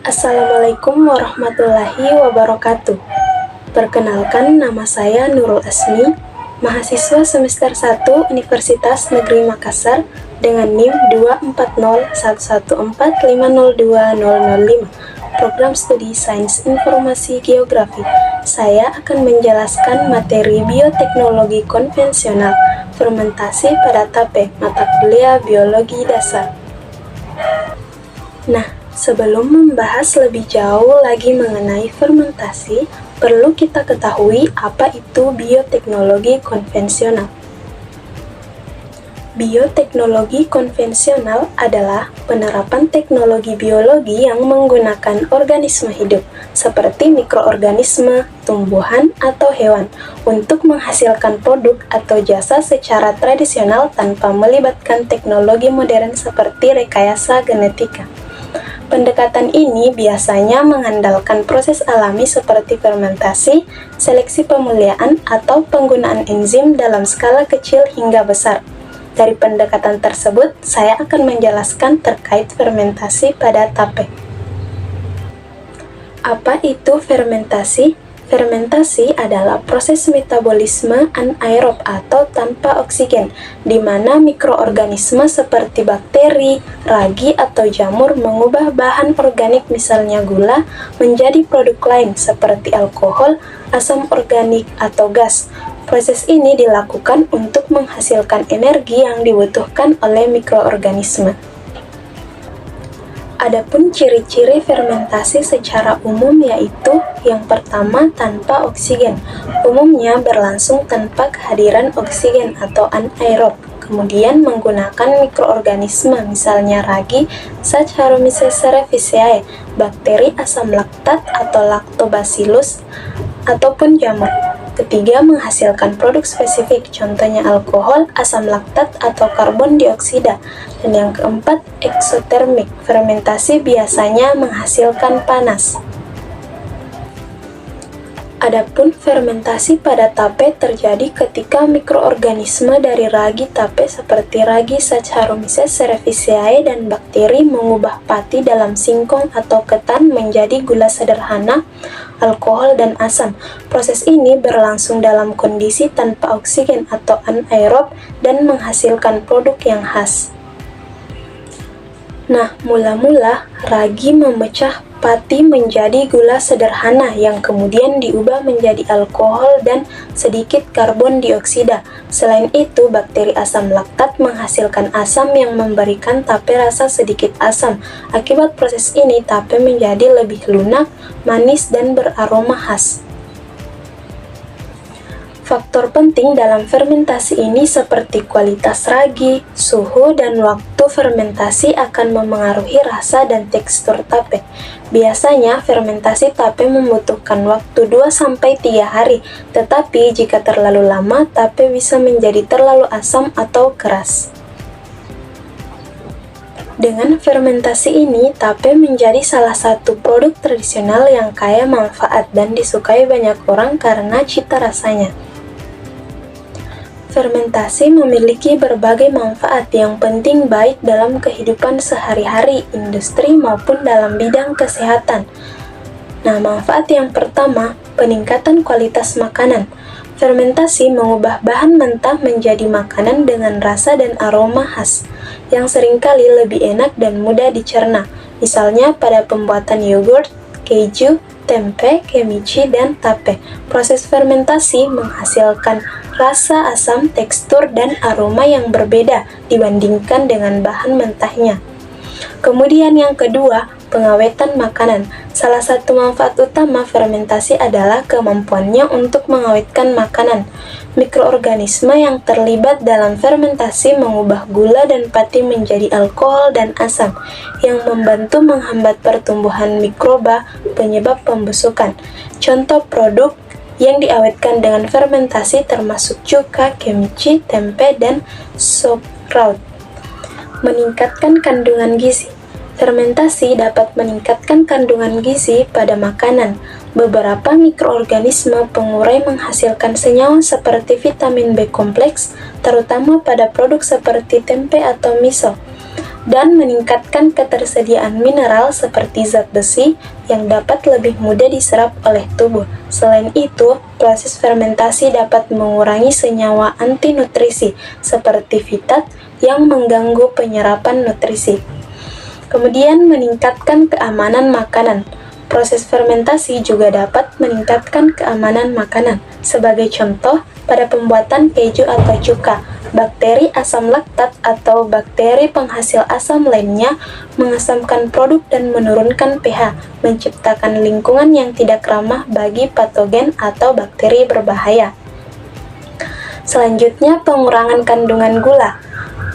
Assalamualaikum warahmatullahi wabarakatuh. Perkenalkan, nama saya Nurul Asmi, mahasiswa semester 1 Universitas Negeri Makassar dengan NIM 2401145020005, Program Studi Sains Informasi Geografi. Saya akan menjelaskan materi bioteknologi konvensional, fermentasi pada tape, mata kuliah biologi dasar. Nah, sebelum membahas lebih jauh lagi mengenai fermentasi, perlu kita ketahui apa itu bioteknologi konvensional. Bioteknologi konvensional adalah penerapan teknologi biologi yang menggunakan organisme hidup, seperti mikroorganisme, tumbuhan, atau hewan, untuk menghasilkan produk atau jasa secara tradisional tanpa melibatkan teknologi modern seperti rekayasa genetika. Pendekatan ini biasanya mengandalkan proses alami seperti fermentasi, seleksi pemuliaan, atau penggunaan enzim dalam skala kecil hingga besar. Dari pendekatan tersebut, saya akan menjelaskan terkait fermentasi pada tape. Apa itu fermentasi? Fermentasi adalah proses metabolisme anaerob atau tanpa oksigen, di mana mikroorganisme seperti bakteri, ragi, atau jamur mengubah bahan organik misalnya gula menjadi produk lain seperti alkohol, asam organik, atau gas. Proses ini dilakukan untuk menghasilkan energi yang dibutuhkan oleh mikroorganisme. Adapun ciri-ciri fermentasi secara umum yaitu yang pertama, tanpa oksigen. Umumnya berlangsung tanpa kehadiran oksigen atau anaerob. Kemudian menggunakan mikroorganisme misalnya ragi, Saccharomyces cerevisiae, bakteri asam laktat atau Lactobacillus, ataupun jamur. Ketiga, menghasilkan produk spesifik, contohnya alkohol, asam laktat, atau karbon dioksida. Dan yang keempat, eksotermik. Fermentasi biasanya menghasilkan panas. Adapun fermentasi pada tape terjadi ketika mikroorganisme dari ragi tape seperti ragi Saccharomyces cerevisiae dan bakteri mengubah pati dalam singkong atau ketan menjadi gula sederhana, alkohol, dan asam. Proses ini berlangsung dalam kondisi tanpa oksigen atau anaerob dan menghasilkan produk yang khas. Nah, mula-mula ragi memecah pati menjadi gula sederhana yang kemudian diubah menjadi alkohol dan sedikit karbon dioksida. Selain itu, bakteri asam laktat menghasilkan asam yang memberikan tape rasa sedikit asam. Akibat proses ini, tape menjadi lebih lunak, manis, dan beraroma khas. Faktor penting dalam fermentasi ini seperti kualitas ragi, suhu, dan waktu fermentasi akan memengaruhi rasa dan tekstur tape. Biasanya, fermentasi tape membutuhkan waktu 2-3 hari, tetapi jika terlalu lama, tape bisa menjadi terlalu asam atau keras. Dengan fermentasi ini, tape menjadi salah satu produk tradisional yang kaya manfaat dan disukai banyak orang karena cita rasanya. Fermentasi memiliki berbagai manfaat yang penting baik dalam kehidupan sehari-hari, industri, maupun dalam bidang kesehatan. Nah, manfaat yang pertama, peningkatan kualitas makanan. Fermentasi mengubah bahan mentah menjadi makanan dengan rasa dan aroma khas, yang seringkali lebih enak dan mudah dicerna. Misalnya pada pembuatan yogurt, keju, tempe, kimchi, dan tape. Proses fermentasi menghasilkan rasa, asam, tekstur, dan aroma yang berbeda dibandingkan dengan bahan mentahnya. Kemudian yang kedua, pengawetan makanan. Salah satu manfaat utama fermentasi adalah kemampuannya untuk mengawetkan makanan. Mikroorganisme yang terlibat dalam fermentasi mengubah gula dan pati menjadi alkohol dan asam, yang membantu menghambat pertumbuhan mikroba penyebab pembusukan. Contoh produk yang diawetkan dengan fermentasi termasuk cuka, kimchi, tempe, dan sauerkraut. Meningkatkan kandungan gizi. Fermentasi dapat meningkatkan kandungan gizi pada makanan. Beberapa mikroorganisme pengurai menghasilkan senyawa seperti vitamin B kompleks, terutama pada produk seperti tempe atau miso. dan meningkatkan ketersediaan mineral seperti zat besi yang dapat lebih mudah diserap oleh tubuh. Selain itu, proses fermentasi dapat mengurangi senyawa anti-nutrisi seperti fitat yang mengganggu penyerapan nutrisi. Kemudian, meningkatkan keamanan makanan. Proses fermentasi juga dapat meningkatkan keamanan makanan. Sebagai contoh, pada pembuatan keju atau cuka, bakteri asam laktat atau bakteri penghasil asam lainnya mengasamkan produk dan menurunkan pH, menciptakan lingkungan yang tidak ramah bagi patogen atau bakteri berbahaya. Selanjutnya, pengurangan kandungan gula.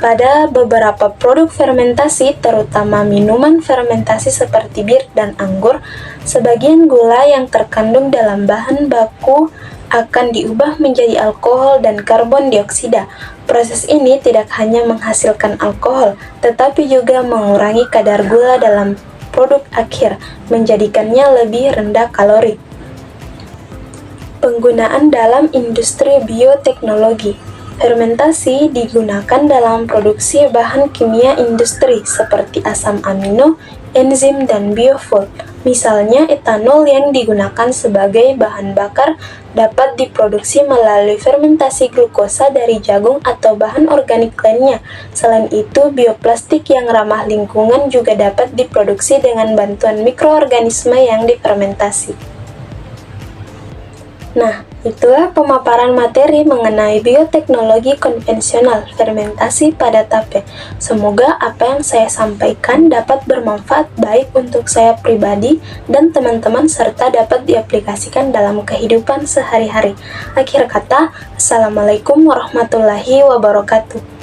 Pada beberapa produk fermentasi, terutama minuman fermentasi seperti bir dan anggur, sebagian gula yang terkandung dalam bahan baku akan diubah menjadi alkohol dan karbon dioksida. Proses ini tidak hanya menghasilkan alkohol, tetapi juga mengurangi kadar gula dalam produk akhir, menjadikannya lebih rendah kalori. Penggunaan dalam industri bioteknologi. Fermentasi digunakan dalam produksi bahan kimia industri seperti asam amino, enzim, dan biofuel. Misalnya, etanol yang digunakan sebagai bahan bakar dapat diproduksi melalui fermentasi glukosa dari jagung atau bahan organik lainnya. Selain itu, bioplastik yang ramah lingkungan juga dapat diproduksi dengan bantuan mikroorganisme yang difermentasi. Nah, itulah pemaparan materi mengenai bioteknologi konvensional fermentasi pada tape. Semoga apa yang saya sampaikan dapat bermanfaat baik untuk saya pribadi dan teman-teman serta dapat diaplikasikan dalam kehidupan sehari-hari. Akhir kata, Assalamualaikum warahmatullahi wabarakatuh.